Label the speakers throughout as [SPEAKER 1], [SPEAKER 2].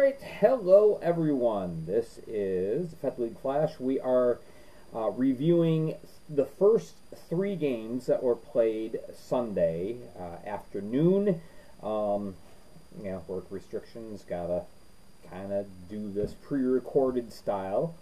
[SPEAKER 1] Alright, hello everyone. This is Fed League Flash. We are reviewing the first three games that were played Sunday afternoon. Work restrictions, gotta kind of do this pre-recorded style.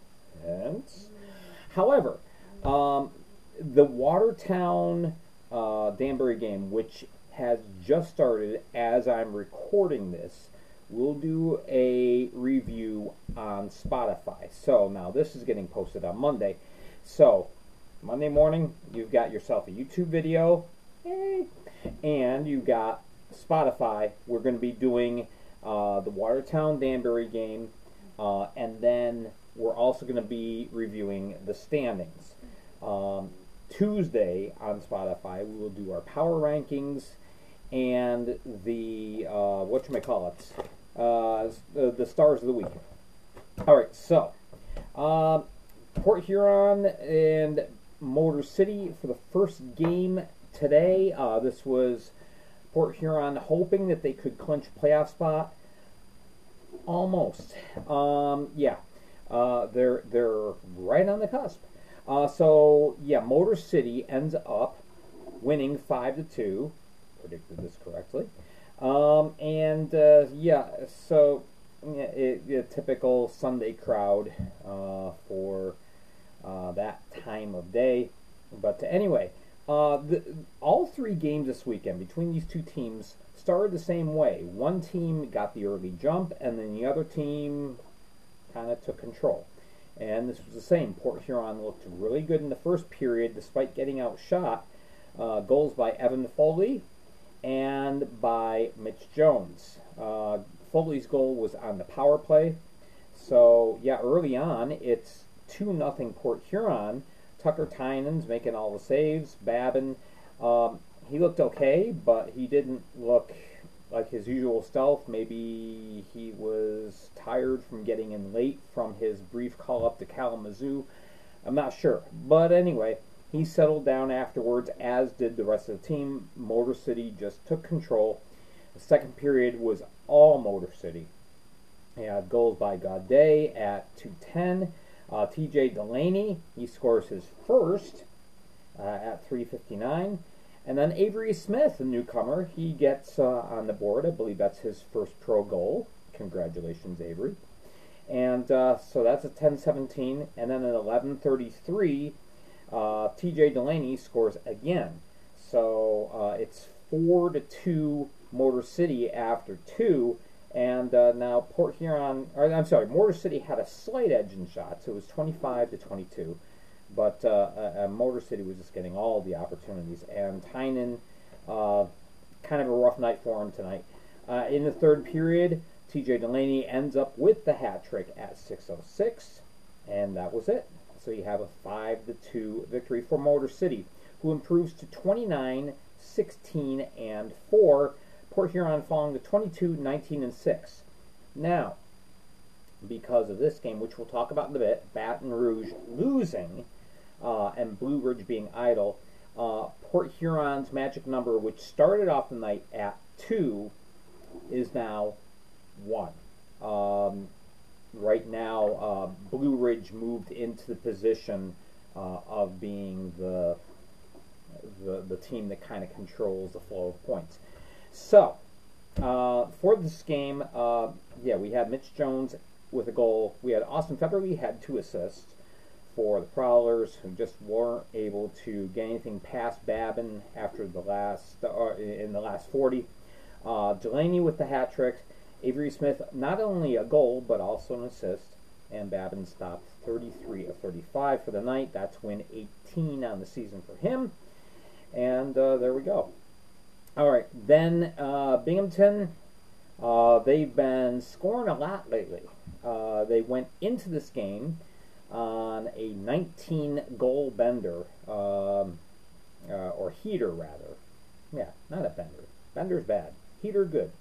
[SPEAKER 1] However, the Watertown Danbury game, which has just started as I'm recording this, we'll do a review on Spotify. So now this is getting posted on Monday. So Monday morning, you've got yourself a YouTube video, and you've got Spotify. We're going to be doing the Watertown Danbury game, and then we're also going to be reviewing the standings. Tuesday on Spotify, we will do our power rankings and the the stars of the week. All right, so Port Huron and Motor City for the first game today. This was Port Huron hoping that they could clinch a playoff spot. Almost. They're right on the cusp. Motor City ends up winning 5-2. Predicted this correctly. Typical Sunday crowd for that time of day. But anyway, all three games this weekend between these two teams started the same way. One team got the early jump, and then the other team kind of took control. And this was the same. Port Huron looked really good in the first period, despite getting outshot. Goals by Evan Foley and by Mitch Jones. Foley's goal was on the power play. So, early on, it's 2-0 Port Huron. Tucker Tynan's making all the saves. Babin, he looked okay, but he didn't look like his usual self. Maybe he was tired from getting in late from his brief call up to Kalamazoo. I'm not sure. But anyway, he settled down afterwards, as did the rest of the team. Motor City just took control. The second period was all Motor City. Goals by Gaudet at 2:10. TJ Delaney, he scores his first at 3:59. And then Avery Smith, the newcomer, he gets on the board. I believe that's his first pro goal. Congratulations, Avery. And so that's a 10:17. And then at 11:33, TJ Delaney scores again. So it's 4-2 Motor City after 2. And now Motor City had a slight edge in shots. It was 25-22. But Motor City was just getting all the opportunities. And Tynan, kind of a rough night for him tonight. In the third period, TJ Delaney ends up with the hat trick at 6:06. And that was it. So you have a 5-2 victory for Motor City, who improves to 29-16-4. Port Huron falling to 22-19-6. Now, because of this game, which we'll talk about in a bit, Baton Rouge losing and Blue Ridge being idle, Port Huron's magic number, which started off the night at 2, is now 1. Right now, Blue Ridge moved into the position of being the team that kind of controls the flow of points. So, for this game, we had Mitch Jones with a goal. We had Austin Federley had 2 assists for the Prowlers, who just weren't able to get anything past Babin after in the last 40. Delaney with the hat trick. Avery Smith, not only a goal, but also an assist. And Babin stopped 33 of 35 for the night. That's win 18 on the season for him. And there we go. All right, then Binghamton, they've been scoring a lot lately. They went into this game on a 19-goal bender, or heater, rather. Yeah, not a bender. Bender's bad. Heater, good.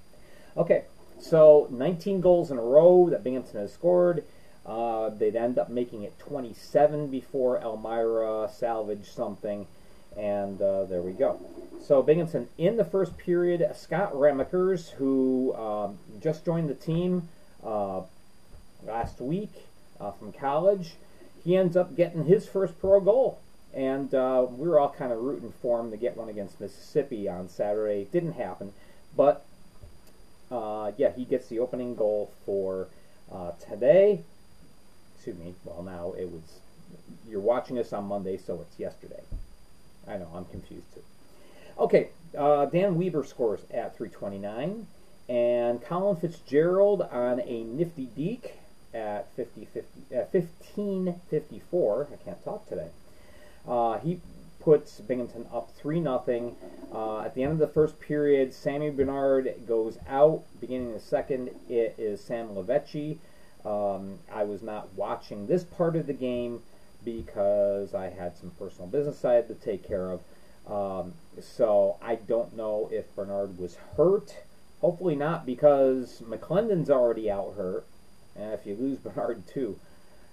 [SPEAKER 1] Okay. So 19 goals in a row that Binghamton has scored. They'd end up making it 27 before Elmira salvaged something. And there we go. So Binghamton in the first period, Scott Remekers, who just joined the team, last week from college. He ends up getting his first pro goal. And we were all kind of rooting for him to get one against Mississippi on Saturday. It didn't happen. But, yeah, he gets the opening goal for today. Excuse me. Well, now it was... You're watching this on Monday, so it's yesterday. I know, I'm confused too. Okay, Dan Weber scores at 3:29. And Colin Fitzgerald on a nifty deke at 15:54. I can't talk today. He puts Binghamton up 3-0. At the end of the first period, Sammy Bernard goes out. Beginning of the second, it is Sam Levecchi. I was not watching this part of the game because I had some personal business I had to take care of. So I don't know if Bernard was hurt. Hopefully not, because McClendon's already out hurt. And if you lose Bernard too,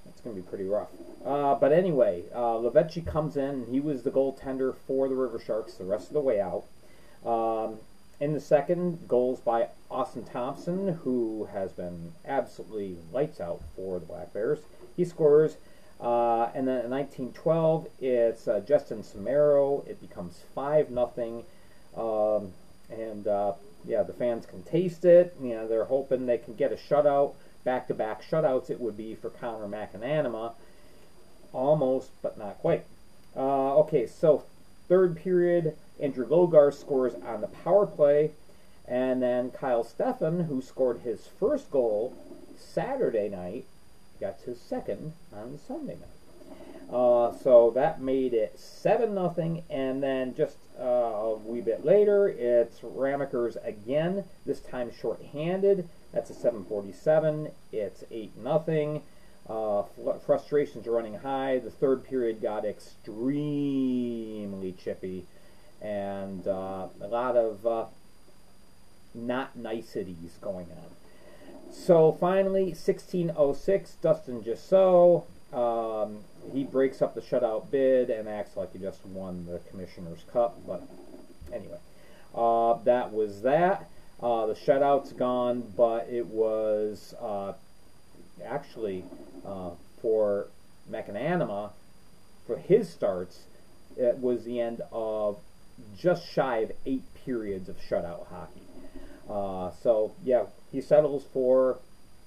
[SPEAKER 1] it's going to be pretty rough. But anyway, Levecchi comes in, and he was the goaltender for the River Sharks the rest of the way out. In the second, goals by Austin Thompson, who has been absolutely lights out for the Black Bears. He scores. And then at 19:12, it's Justin Samaro. It becomes 5-0. Yeah, the fans can taste it. You know, they're hoping they can get a shutout. Back-to-back shutouts it would be for Connor McAnanima. Almost, but not quite. Okay, so third period, Andrew Logar scores on the power play. And then Kyle Stephan, who scored his first goal Saturday night, got his second on Sunday night. So that made it 7-0, and then just a wee bit later, it's Ramekers again, this time shorthanded. That's a 7:47. It's 8-0. Frustrations are running high. The third period got extremely chippy, and a lot of not niceties going on. So finally, 16:06, Dustin Gisso, he breaks up the shutout bid and acts like he just won the Commissioner's Cup. But anyway, that was that. The shutout's gone, but it was actually for McAnanima, for his starts, it was the end of just shy of 8 periods of shutout hockey. So, yeah, he settles for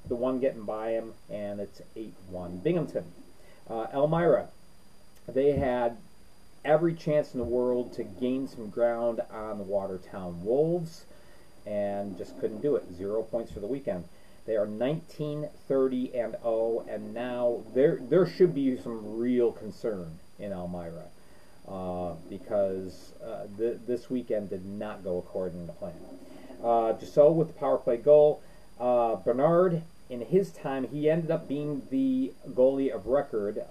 [SPEAKER 1] the one getting by him, and it's 8-1 Binghamton. Elmira, they had every chance in the world to gain some ground on the Watertown Wolves, and just couldn't do it. 0 points for the weekend. They are 19-30-0, and now there should be some real concern in Elmira, because this weekend did not go according to plan. Gisso with the power play goal. Bernard, in his time, he ended up being the goalie of record,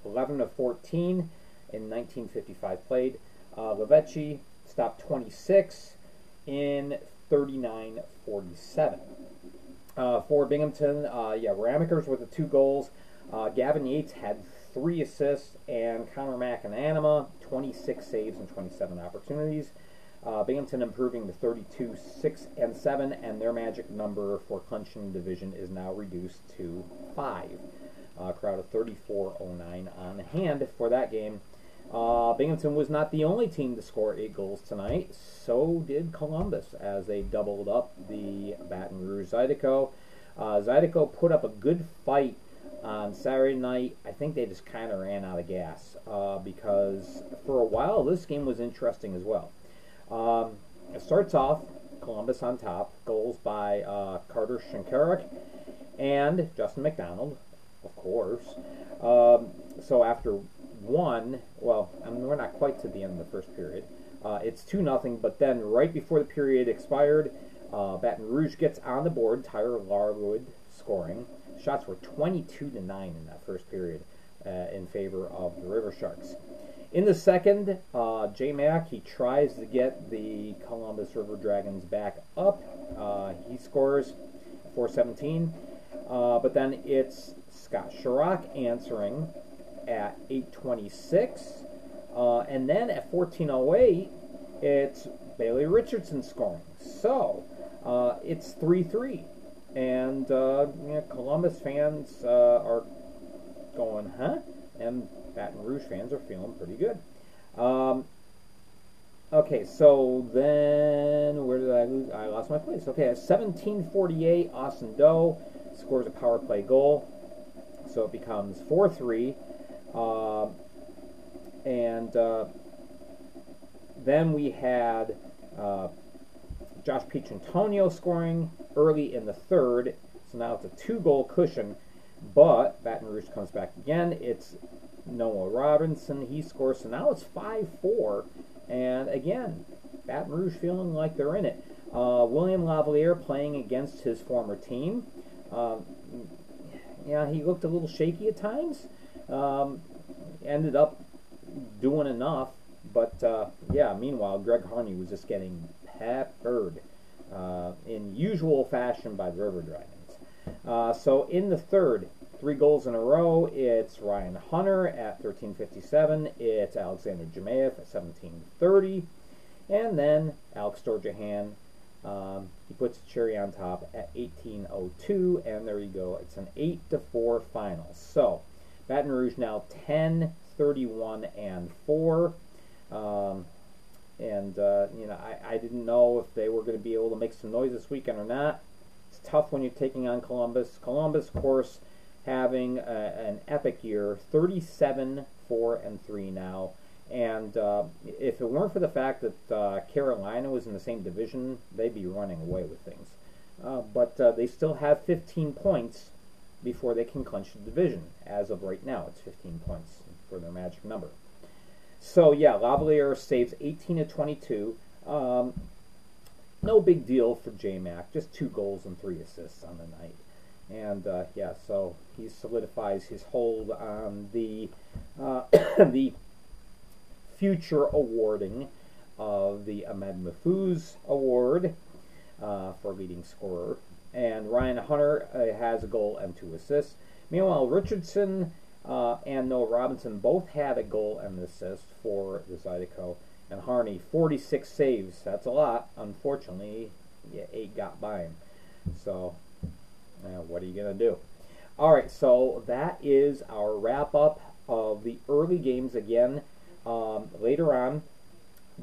[SPEAKER 1] 11 of 14 in 1955 played. Levecchi stopped 26 in 39-47. For Binghamton, Ramekers with the 2 goals. Gavin Yates had 3 assists, and Connor McAnanima 26 saves and 27 opportunities. Binghamton improving to 32-6-7, and their magic number for clinching division is now reduced to 5. Crowd of 3409 on hand for that game. Binghamton was not the only team to score 8 goals tonight. So did Columbus, as they doubled up the Baton Rouge Zydeco. Zydeco put up a good fight on Saturday night. I think they just kind of ran out of gas, because for a while this game was interesting as well. It starts off Columbus on top, goals by Carter Shankaruk and Justin McDonald, of course. So after one, well, we're not quite to the end of the first period. It's 2-0, but then right before the period expired, Baton Rouge gets on the board, Tyler Larwood scoring. Shots were 22-9 in that first period in favor of the River Sharks. In the second, J-Mac, he tries to get the Columbus River Dragons back up. He scores 4:17. But then it's Scott Sharrock answering at 8:26. And then at 14:08, it's Bailey Richardson scoring. So it's 3-3. And Columbus fans are going, huh? And Baton Rouge fans are feeling pretty good. Um, okay, so then where did I lose? I lost my place. Okay, at 17:48, Austin Doe scores a power play goal, so it becomes 4-3. And then we had Josh Pietrantonio scoring early in the third, so now it's a 2-goal cushion. But Baton Rouge comes back again. It's Noah Robinson. He scores, so now it's 5-4. And again, Baton Rouge feeling like they're in it. William Lavalier playing against his former team. Yeah, he looked a little shaky at times. Ended up doing enough. But, yeah, meanwhile, Greg Harney was just getting peppered in usual fashion by the River Dragons. So in the third, 3 goals in a row. It's Ryan Hunter at 13:57. It's Alexander Jemayev at 17:30. And then Alex Dorjahan, he puts a cherry on top at 18:02. And there you go. It's an 8-4 final. So Baton Rouge now 10-31-4. I didn't know if they were going to be able to make some noise this weekend or not. It's tough when you're taking on Columbus. Columbus, of course, having an epic year, 37-4-3 now. And if it weren't for the fact that Carolina was in the same division, they'd be running away with things. But they still have 15 points before they can clinch the division. As of right now, it's 15 points for their magic number. So, yeah, Lavalier saves 18-22. No big deal for J-Mac. Just 2 goals and 3 assists on the night. And, yeah, so he solidifies his hold on the the future awarding of the Ahmed Mahfouz Award for leading scorer. And Ryan Hunter has a goal and 2 assists. Meanwhile, Richardson and Noah Robinson both had a goal and an assist for the Zydeco. And Harney, 46 saves. That's a lot. Unfortunately, 8 got by him. So, what are you going to do? All right, so that is our wrap-up of the early games. Again, later on,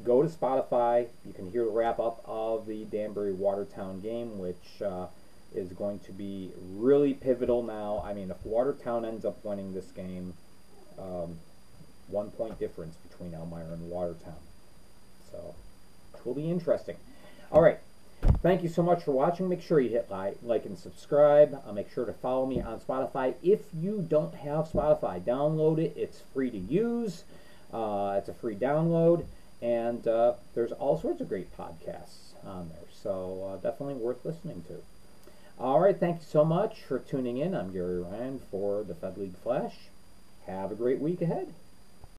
[SPEAKER 1] go to Spotify. You can hear the wrap-up of the Danbury-Watertown game, which is going to be really pivotal now. I mean, if Watertown ends up winning this game, 1-point difference between Elmira and Watertown. So, it will be interesting. All right. Thank you so much for watching. Make sure you hit like and subscribe. Make sure to follow me on Spotify. If you don't have Spotify, download it. It's free to use. It's a free download. And there's all sorts of great podcasts on there. So definitely worth listening to. All right. Thank you so much for tuning in. I'm Gary Ryan for the Fed League Flash. Have a great week ahead.